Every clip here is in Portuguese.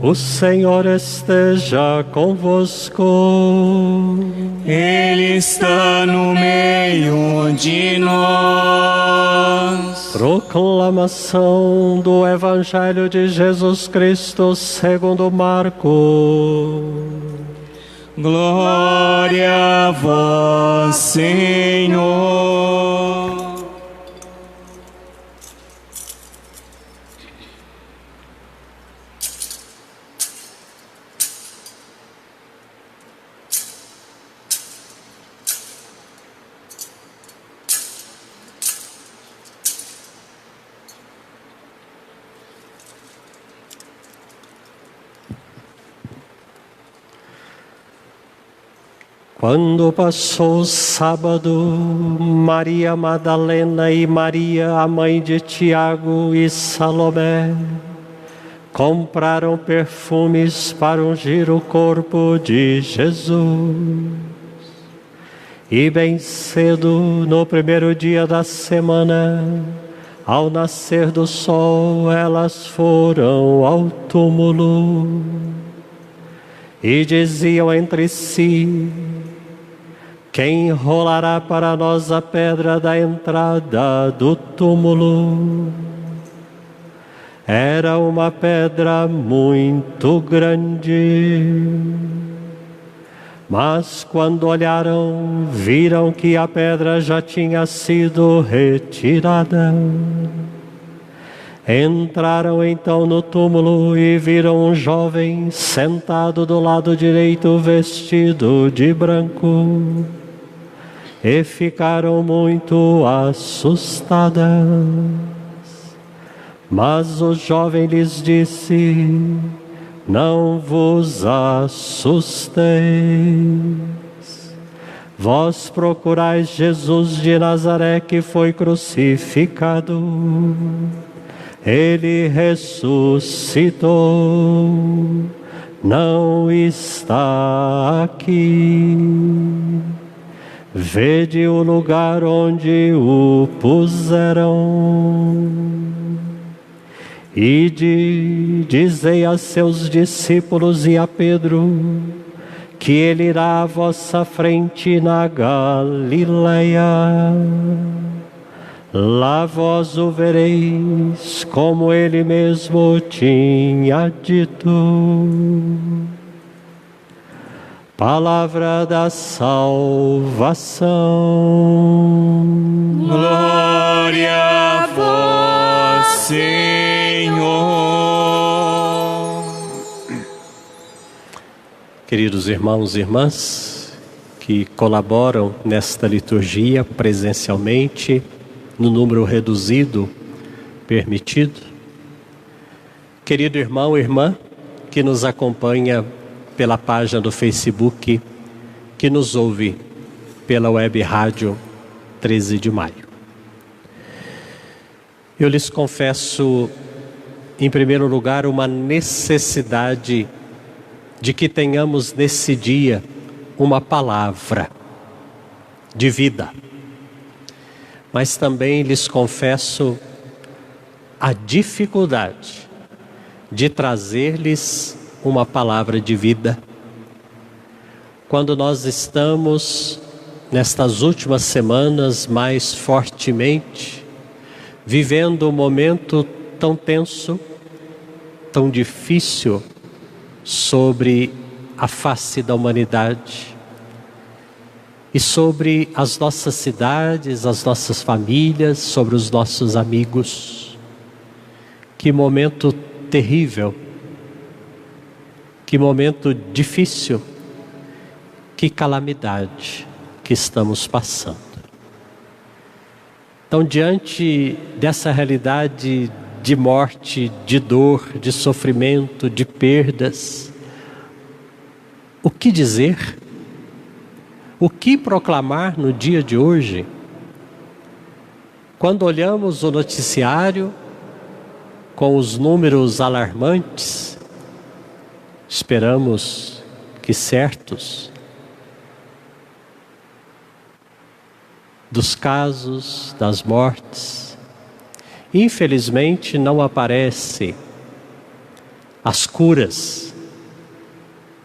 O Senhor esteja convosco. Ele está no meio de nós. Proclamação do Evangelho de Jesus Cristo segundo Marcos. Glória a vós, Senhor. Quando passou o sábado, Maria Madalena e Maria, a mãe de Tiago e Salomé, compraram perfumes para ungir o corpo de Jesus. E bem cedo, no primeiro dia da semana, ao nascer do sol, elas foram ao túmulo e diziam entre si: quem rolará para nós a pedra da entrada do túmulo? Era uma pedra muito grande. Mas quando olharam, viram que a pedra já tinha sido retirada. Entraram então no túmulo e viram um jovem sentado do lado direito, vestido de branco. E ficaram muito assustadas. Mas o jovem lhes disse: não vos assusteis. Vós procurais Jesus de Nazaré, que foi crucificado. Ele ressuscitou, não está aqui. Vede o lugar onde o puseram. Ide, dizei a seus discípulos e a Pedro, que ele irá à vossa frente na Galileia. Lá vós o vereis, como ele mesmo tinha dito. Palavra da salvação. Glória a vós, Senhor. Queridos irmãos e irmãs que colaboram nesta liturgia presencialmente, no número reduzido permitido, querido irmão e irmã que nos acompanha pela página do Facebook, que nos ouve pela web rádio 13 de maio. Eu lhes confesso, em primeiro lugar, uma necessidade de que tenhamos nesse dia uma palavra de vida. Mas também lhes confesso a dificuldade de trazer-lhes uma palavra de vida quando nós estamos, nestas últimas semanas, mais fortemente, vivendo um momento tão tenso, tão difícil sobre a face da humanidade. E sobre as nossas cidades, as nossas famílias, sobre os nossos amigos. Que momento terrível, que momento difícil, que calamidade que estamos passando. Então, diante dessa realidade de morte, de dor, de sofrimento, de perdas, o que dizer? O que proclamar no dia de hoje? Quando olhamos o noticiário com os números alarmantes, esperamos que certos dos casos, das mortes, infelizmente não aparece as curas,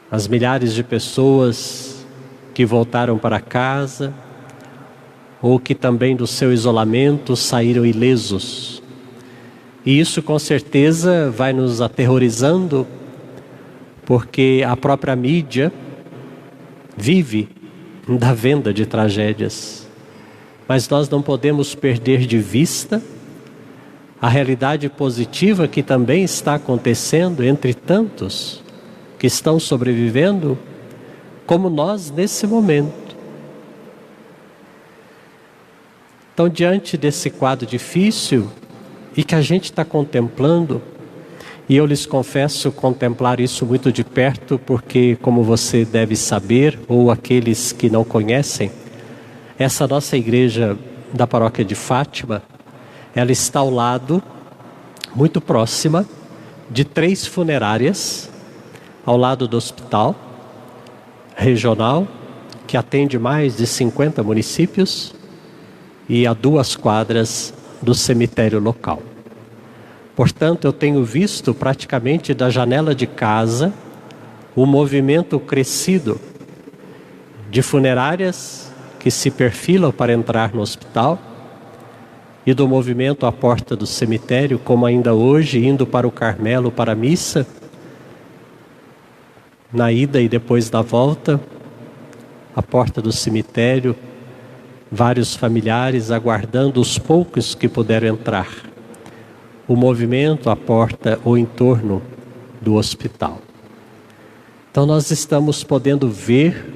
as milhares de pessoas que voltaram para casa, ou que também do seu isolamento saíram ilesos. E isso com certeza vai nos aterrorizando, porque a própria mídia vive da venda de tragédias. Mas nós não podemos perder de vista a realidade positiva que também está acontecendo entre tantos que estão sobrevivendo, como nós nesse momento. Então, diante desse quadro difícil e que a gente está contemplando, e eu lhes confesso contemplar isso muito de perto, porque, como você deve saber, ou aqueles que não conhecem, essa nossa igreja da paróquia de Fátima, ela está ao lado, muito próxima, de 3 funerárias, ao lado do hospital regional, que atende mais de 50 municípios, e a 2 quadras do cemitério local. Portanto, eu tenho visto praticamente da janela de casa o movimento crescido de funerárias que se perfilam para entrar no hospital e do movimento à porta do cemitério, como ainda hoje, indo para o Carmelo para a missa, na ida e depois da volta, à porta do cemitério, vários familiares aguardando os poucos que puderam entrar. O movimento à porta ou em torno do hospital. Então nós estamos podendo ver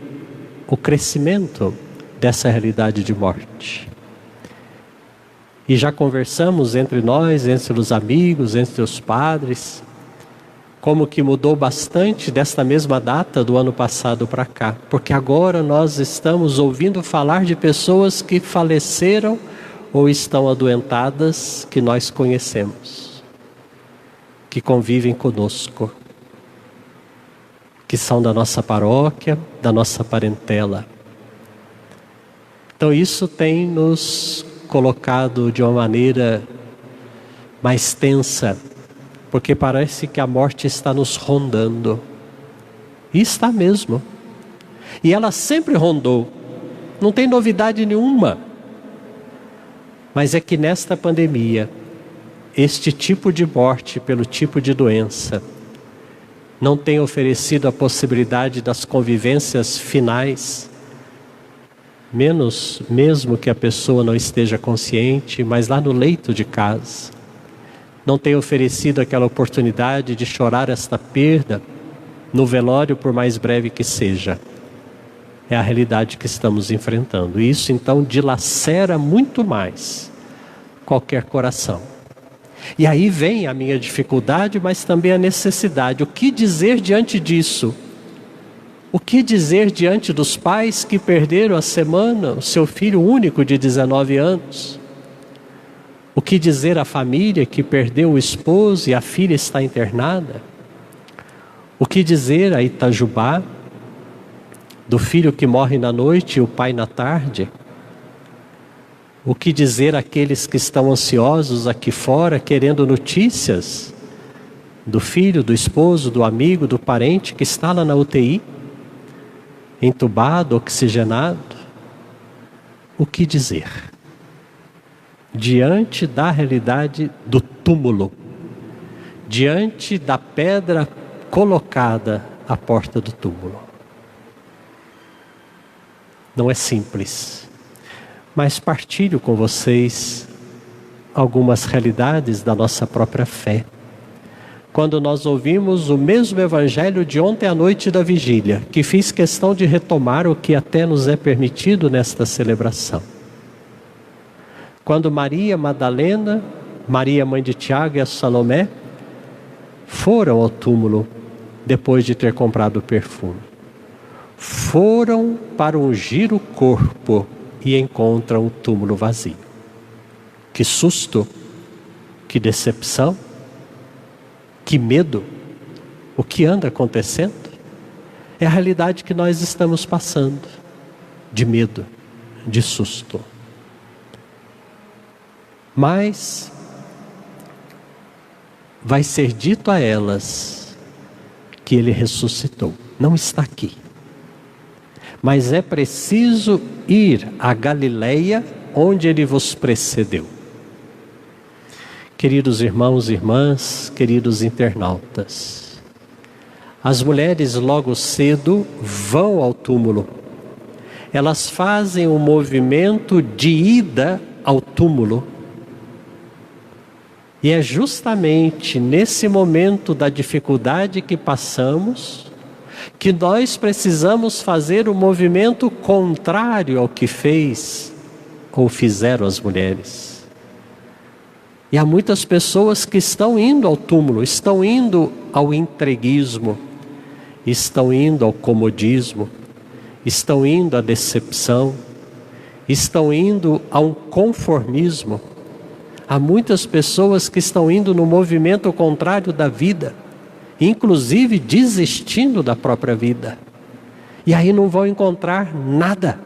o crescimento dessa realidade de morte. E já conversamos entre nós, entre os amigos, entre os padres, como que mudou bastante desta mesma data do ano passado para cá. Porque agora nós estamos ouvindo falar de pessoas que faleceram ou estão adoentadas, que nós conhecemos, que convivem conosco, que são da nossa paróquia, da nossa parentela. Então isso tem nos colocado de uma maneira mais tensa, porque parece que a morte está nos rondando. E está mesmo. E ela sempre rondou. Não tem novidade nenhuma. Mas é que nesta pandemia, este tipo de morte pelo tipo de doença não tem oferecido a possibilidade das convivências finais, menos mesmo que a pessoa não esteja consciente, mas lá no leito de casa. Não tem oferecido aquela oportunidade de chorar esta perda no velório, por mais breve que seja. É a realidade que estamos enfrentando. E isso então dilacera muito mais qualquer coração. E aí vem a minha dificuldade, mas também a necessidade. O que dizer diante disso? O que dizer diante dos pais que perderam a semana o seu filho único de 19 anos? O que dizer à família que perdeu o esposo e a filha está internada? O que dizer a Itajubá, do filho que morre na noite e o pai na tarde? O que dizer àqueles que estão ansiosos aqui fora, querendo notícias do filho, do esposo, do amigo, do parente que está lá na UTI, entubado, oxigenado? O que dizer diante da realidade do túmulo, diante da pedra colocada à porta do túmulo? Não é simples, mas partilho com vocês algumas realidades da nossa própria fé. Quando nós ouvimos o mesmo evangelho de ontem à noite da vigília, que fiz questão de retomar o que até nos é permitido nesta celebração. Quando Maria Madalena, Maria mãe de Tiago e a Salomé foram ao túmulo depois de ter comprado o perfume. Foram para ungir o corpo e encontram o túmulo vazio. Que susto, que decepção, que medo. O que anda acontecendo? É a realidade que nós estamos passando, de medo, de susto. Mas vai ser dito a elas que ele ressuscitou. Não está aqui. Mas é preciso ir à Galileia, onde ele vos precedeu. Queridos irmãos e irmãs, queridos internautas, as mulheres logo cedo vão ao túmulo. Elas fazem um movimento de ida ao túmulo. E é justamente nesse momento da dificuldade que passamos, que nós precisamos fazer o movimento contrário ao que fez ou fizeram as mulheres. E há muitas pessoas que estão indo ao túmulo, estão indo ao entreguismo, estão indo ao comodismo, estão indo à decepção, estão indo ao conformismo. Há muitas pessoas que estão indo no movimento contrário da vida, inclusive desistindo da própria vida. E aí não vão encontrar nada.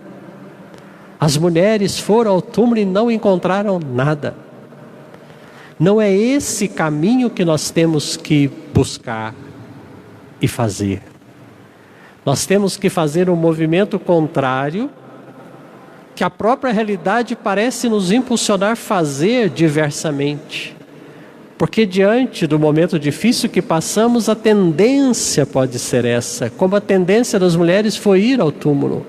As mulheres foram ao túmulo e não encontraram nada. Não é esse caminho que nós temos que buscar e fazer. Nós temos que fazer um movimento contrário, que a própria realidade parece nos impulsionar a fazer diversamente. Porque diante do momento difícil que passamos, a tendência pode ser essa, como a tendência das mulheres foi ir ao túmulo.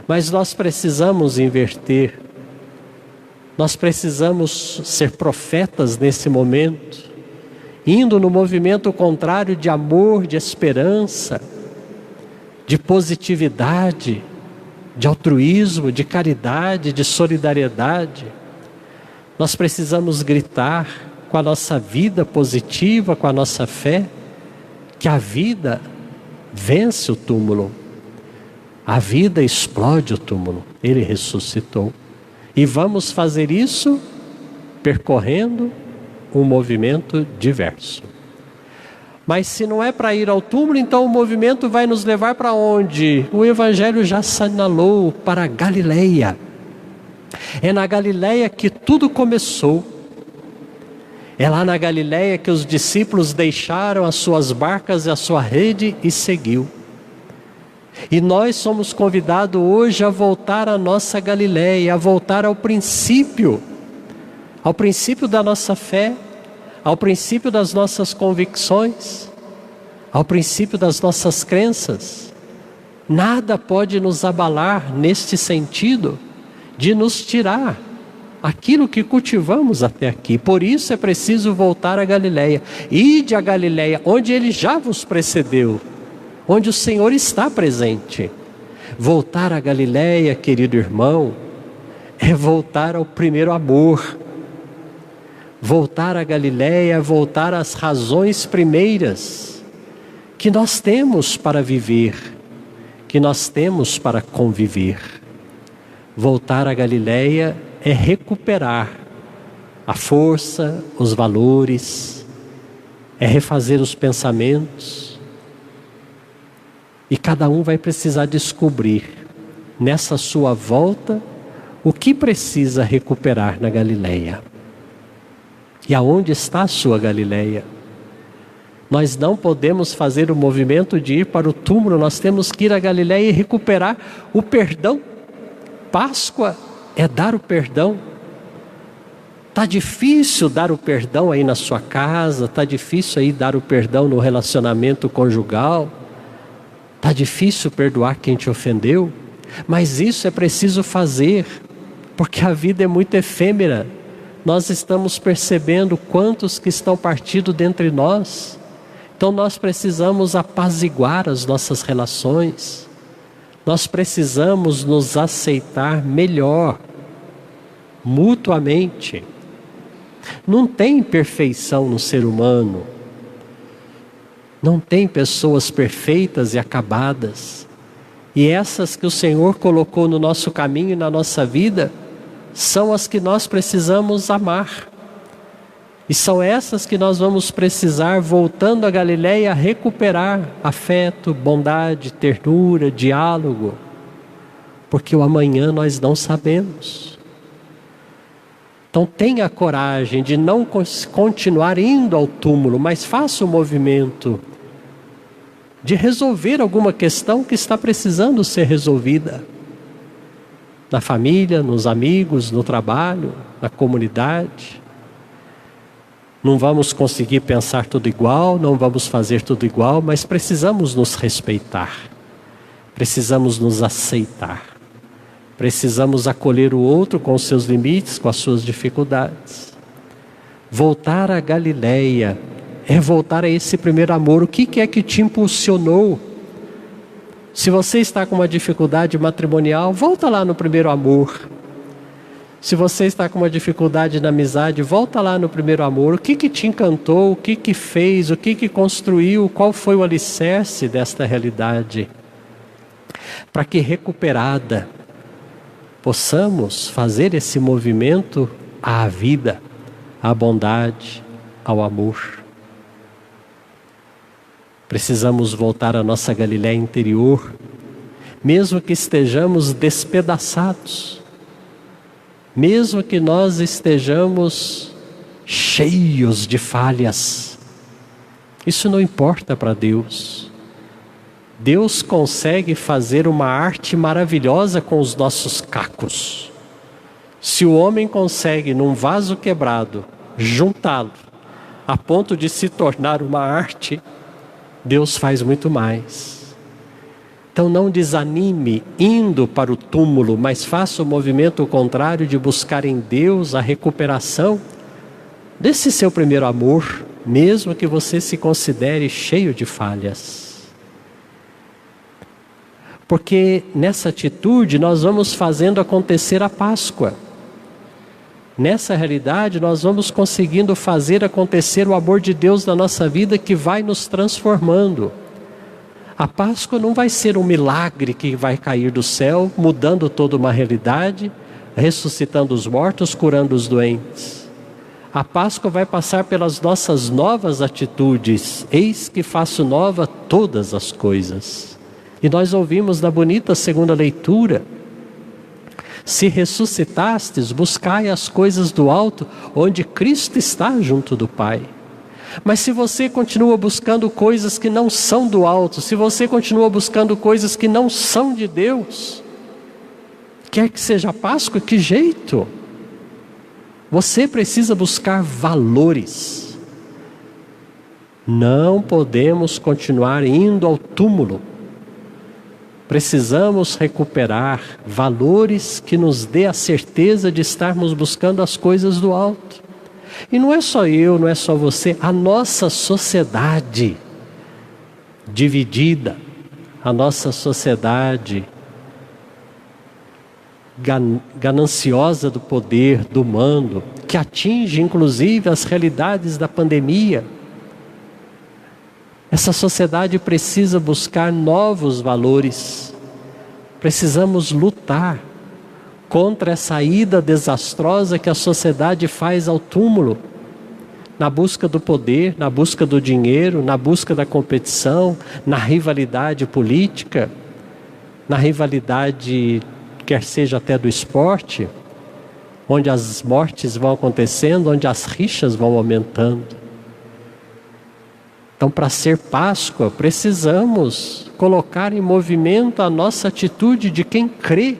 Mas nós precisamos inverter. Nós precisamos ser profetas nesse momento, indo no movimento contrário de amor, de esperança, de positividade, de altruísmo, de caridade, de solidariedade. Nós precisamos gritar com a nossa vida positiva, com a nossa fé, que a vida vence o túmulo. A vida explode o túmulo. Ele ressuscitou. E vamos fazer isso percorrendo um movimento diverso. Mas se não é para ir ao túmulo, então o movimento vai nos levar para onde? O Evangelho já assinalou, para a Galileia. É na Galileia que tudo começou. É lá na Galileia que os discípulos deixaram as suas barcas e a sua rede e seguiu. E nós somos convidados hoje a voltar à nossa Galileia, a voltar ao princípio da nossa fé, ao princípio das nossas convicções, ao princípio das nossas crenças. Nada pode nos abalar neste sentido de nos tirar aquilo que cultivamos até aqui. Por isso é preciso voltar à Galileia. Ide à Galileia, onde ele já vos precedeu, onde o Senhor está presente. Voltar à Galileia, querido irmão, é voltar ao primeiro amor. Voltar à Galileia é voltar às razões primeiras que nós temos para viver, que nós temos para conviver. Voltar à Galileia é recuperar a força, os valores, é refazer os pensamentos. E cada um vai precisar descobrir, nessa sua volta, o que precisa recuperar na Galileia. E aonde está a sua Galileia? Nós não podemos fazer o movimento de ir para o túmulo, nós temos que ir à Galileia e recuperar o perdão. Páscoa é dar o perdão. Está difícil dar o perdão aí na sua casa, está difícil aí dar o perdão no relacionamento conjugal, está difícil perdoar quem te ofendeu, mas isso é preciso fazer, porque a vida é muito efêmera. Nós estamos percebendo quantos que estão partidos dentre nós. Então nós precisamos apaziguar as nossas relações. Nós precisamos nos aceitar melhor, mutuamente. Não tem perfeição no ser humano. Não tem pessoas perfeitas e acabadas. E essas que o Senhor colocou no nosso caminho e na nossa vida, são as que nós precisamos amar. E são essas que nós vamos precisar, voltando à Galileia, recuperar afeto, bondade, ternura, diálogo. Porque o amanhã nós não sabemos. Então tenha a coragem de não continuar indo ao túmulo, mas faça o movimento de resolver alguma questão que está precisando ser resolvida. Na família, nos amigos, no trabalho, na comunidade. Não vamos conseguir pensar tudo igual, não vamos fazer tudo igual, mas precisamos nos respeitar. Precisamos nos aceitar. Precisamos acolher o outro com os seus limites, com as suas dificuldades. Voltar à Galileia é voltar a esse primeiro amor. O que é que te impulsionou? Se você está com uma dificuldade matrimonial, volta lá no primeiro amor. Se você está com uma dificuldade na amizade, volta lá no primeiro amor. O que te encantou? O que fez? O que construiu? Qual foi o alicerce desta realidade? Para que recuperada possamos fazer esse movimento à vida, à bondade, ao amor. Precisamos voltar à nossa Galileia interior, mesmo que estejamos despedaçados, mesmo que nós estejamos cheios de falhas. Isso não importa para Deus. Deus consegue fazer uma arte maravilhosa com os nossos cacos. Se o homem consegue, num vaso quebrado, juntá-lo a ponto de se tornar uma arte, Deus faz muito mais. Então não desanime indo para o túmulo, mas faça o movimento contrário de buscar em Deus a recuperação desse seu primeiro amor, mesmo que você se considere cheio de falhas. Porque nessa atitude nós vamos fazendo acontecer a Páscoa. Nessa realidade nós vamos conseguindo fazer acontecer o amor de Deus na nossa vida, que vai nos transformando. A Páscoa não vai ser um milagre que vai cair do céu, mudando toda uma realidade, ressuscitando os mortos, curando os doentes. A Páscoa vai passar pelas nossas novas atitudes. Eis que faço nova todas as coisas. E nós ouvimos na bonita segunda leitura: se ressuscitastes, buscai as coisas do alto, onde Cristo está junto do Pai. Mas se você continua buscando coisas que não são do alto, se você continua buscando coisas que não são de Deus, quer que seja Páscoa, que jeito? Você precisa buscar valores. Não podemos continuar indo ao túmulo. Precisamos recuperar valores que nos dê a certeza de estarmos buscando as coisas do alto. E não é só eu, não é só você, a nossa sociedade dividida, a nossa sociedade gananciosa do poder, do mando, que atinge inclusive as realidades da pandemia. Essa sociedade precisa buscar novos valores. Precisamos lutar contra essa ida desastrosa que a sociedade faz ao túmulo, na busca do poder, na busca do dinheiro, na busca da competição, na rivalidade política, na rivalidade, quer seja até do esporte, onde as mortes vão acontecendo, onde as rixas vão aumentando. Então, para ser Páscoa, precisamos colocar em movimento a nossa atitude de quem crê.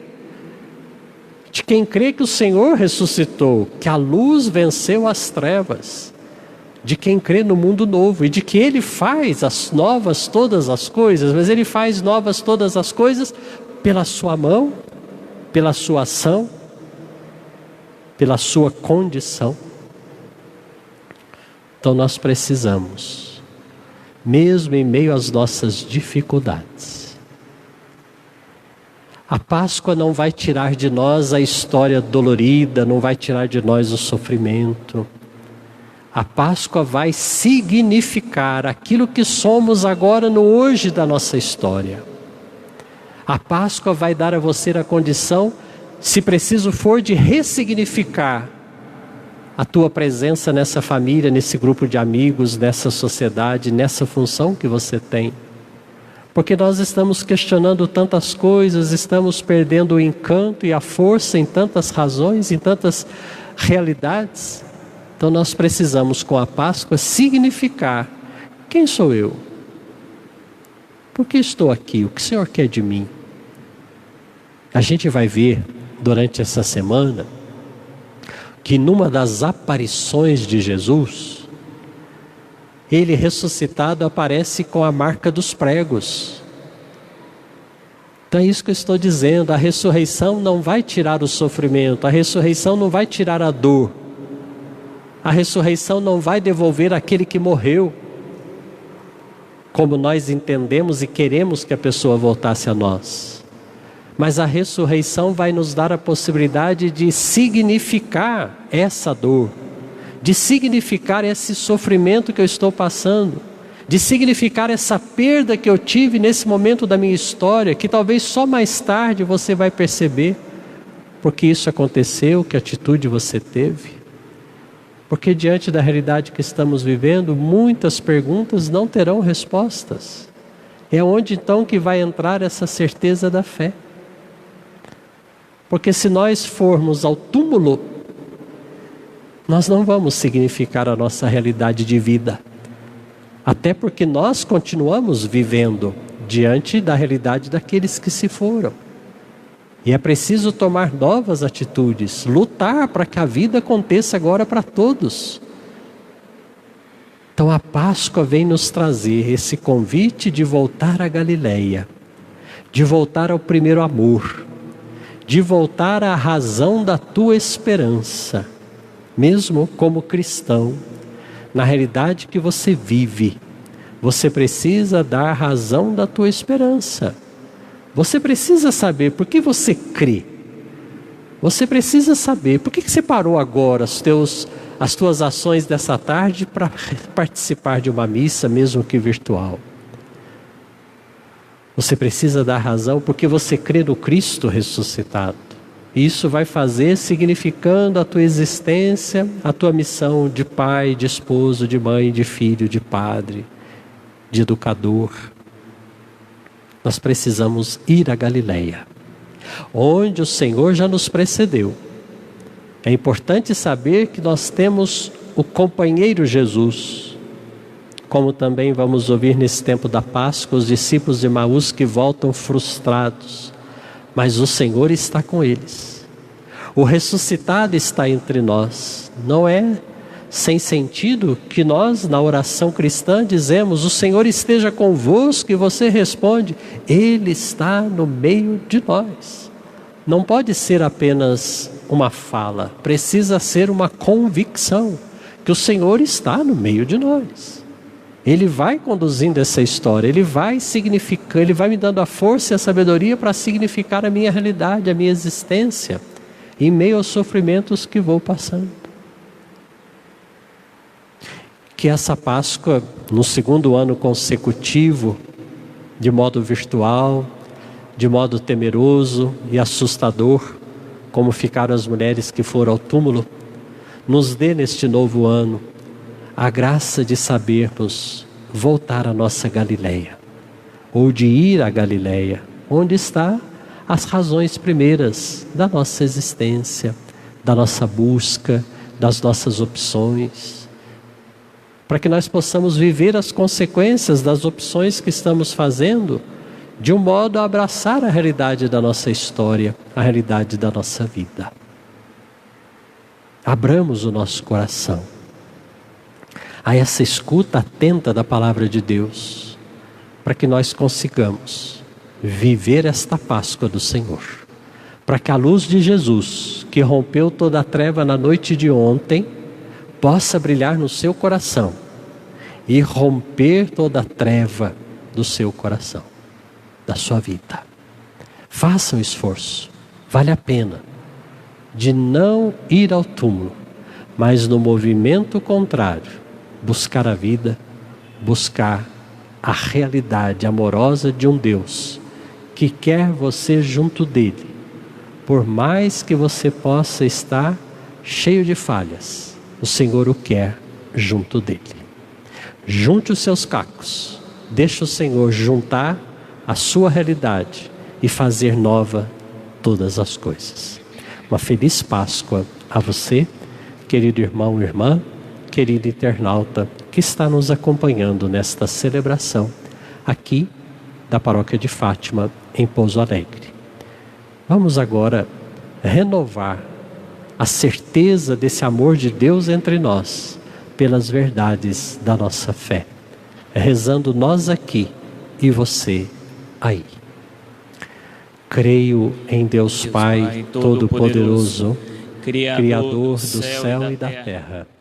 De quem crê que o Senhor ressuscitou, que a luz venceu as trevas. De quem crê no mundo novo e de que Ele faz as novas todas as coisas, mas Ele faz novas todas as coisas pela sua mão, pela sua ação, pela sua condição. Então nós precisamos, mesmo em meio às nossas dificuldades. A Páscoa não vai tirar de nós a história dolorida, não vai tirar de nós o sofrimento. A Páscoa vai significar aquilo que somos agora no hoje da nossa história. A Páscoa vai dar a você a condição, se preciso for, de ressignificar a tua presença nessa família, nesse grupo de amigos, nessa sociedade, nessa função que você tem. Porque nós estamos questionando tantas coisas, estamos perdendo o encanto e a força em tantas razões, em tantas realidades. Então nós precisamos, com a Páscoa, significar: quem sou eu? Por que estou aqui? O que o Senhor quer de mim? A gente vai ver durante essa semana que numa das aparições de Jesus, ele ressuscitado aparece com a marca dos pregos. Então é isso que eu estou dizendo, a ressurreição não vai tirar o sofrimento, a ressurreição não vai tirar a dor, a ressurreição não vai devolver aquele que morreu, como nós entendemos e queremos que a pessoa voltasse a nós. Mas a ressurreição vai nos dar a possibilidade de significar essa dor, de significar esse sofrimento que eu estou passando, de significar essa perda que eu tive nesse momento da minha história, que talvez só mais tarde você vai perceber, porque isso aconteceu, que atitude você teve. Porque diante da realidade que estamos vivendo, muitas perguntas não terão respostas. É onde então que vai entrar essa certeza da fé. Porque se nós formos ao túmulo, nós não vamos significar a nossa realidade de vida. Até porque nós continuamos vivendo diante da realidade daqueles que se foram. E é preciso tomar novas atitudes, lutar para que a vida aconteça agora para todos. Então a Páscoa vem nos trazer esse convite de voltar à Galileia, de voltar ao primeiro amor, de voltar à razão da tua esperança, mesmo como cristão. Na realidade que você vive, você precisa dar razão da tua esperança. Você precisa saber por que você crê. Você precisa saber por que você parou agora as tuas ações dessa tarde para participar de uma missa, mesmo que virtual. Você precisa dar razão porque você crê no Cristo ressuscitado. Isso vai fazer significando a tua existência, a tua missão de pai, de esposo, de mãe, de filho, de padre, de educador. Nós precisamos ir à Galileia, onde o Senhor já nos precedeu. É importante saber que nós temos o companheiro Jesus, como também vamos ouvir nesse tempo da Páscoa, os discípulos de Emaús que voltam frustrados, mas o Senhor está com eles. O ressuscitado está entre nós. Não é sem sentido que nós na oração cristã dizemos: o Senhor esteja convosco, e você responde: Ele está no meio de nós. Não pode ser apenas uma fala, precisa ser uma convicção que o Senhor está no meio de nós. Ele vai conduzindo essa história, Ele vai significando, Ele vai me dando a força e a sabedoria para significar a minha realidade, a minha existência, em meio aos sofrimentos que vou passando. Que essa Páscoa, no segundo ano consecutivo, de modo virtual, de modo temeroso e assustador, como ficaram as mulheres que foram ao túmulo, nos dê neste novo ano a graça de sabermos voltar à nossa Galileia, ou de ir à Galileia, onde está as razões primeiras da nossa existência, da nossa busca, das nossas opções, para que nós possamos viver as consequências das opções que estamos fazendo, de um modo a abraçar a realidade da nossa história, a realidade da nossa vida. Abramos o nosso coração a essa escuta atenta da palavra de Deus, para que nós consigamos viver esta Páscoa do Senhor, para que a luz de Jesus, que rompeu toda a treva na noite de ontem, possa brilhar no seu coração e romper toda a treva do seu coração, da sua vida. Faça um esforço, vale a pena, de não ir ao túmulo, mas no movimento contrário, buscar a vida, buscar a realidade amorosa de um Deus que quer você junto dele, por mais que você possa estar cheio de falhas, o Senhor o quer junto dele. Junte os seus cacos, deixa o Senhor juntar a sua realidade e fazer nova todas as coisas. Uma feliz Páscoa a você, querido irmão e irmã, querido internauta que está nos acompanhando nesta celebração aqui da Paróquia de Fátima, em Pouso Alegre. Vamos agora renovar a certeza desse amor de Deus entre nós, pelas verdades da nossa fé, rezando nós aqui e você aí. Creio em Deus Pai Todo-Poderoso, Criador do céu e da terra.